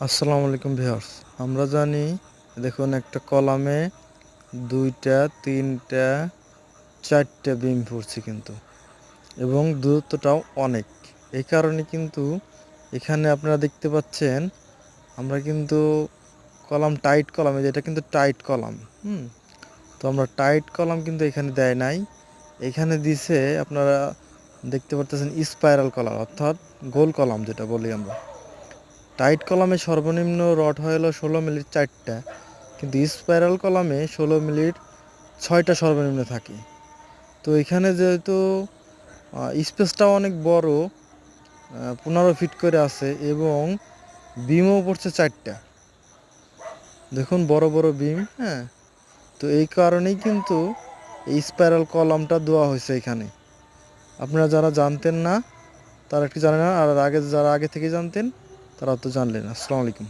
আসসালামু আলাইকুম ভিউয়ার্স। আমরা জানি, দেখুন একটা কলামে ২টা ৩টা ৪টা বিম পড়ছে কিন্তু, এবং দূরত্বটাও অনেক। এই কারণে কিন্তু এখানে আপনারা দেখতে পাচ্ছেন, আমরা কিন্তু কলাম টাইট কলামে, যেটা কিন্তু টাইট কলাম। তো আমরা টাইট কলাম কিন্তু এখানে দেয় নাই, এখানে দিছে আপনারা দেখতে পাচ্ছেন স্পাইরাল কলাম, অর্থাৎ গোল কলাম যেটা বলি আমরা। টাইট কলামে সর্বনিম্ন রড হয় হলো 16 মিলির 4টা, কিন্তু স্পাইরাল কলামে 16 মিলির 6টা সর্বনিম্ন থাকে। তো এখানে যেহেতু স্পেসটাও অনেক বড়, 15 ফিট করে আছে, এবং বিমও পড়ছে 4টা। দেখুন বড় বড় বিম। হ্যাঁ, তো এই কারণেই কিন্তু এই স্পাইরাল কলামটা দেওয়া হয়েছে এখানে। আপনারা যারা জানতেন না তারা একটু জানেন না, আর যারা আগে থেকে জানতেন তারা তো জানলেন। আসসালামু আলাইকুম।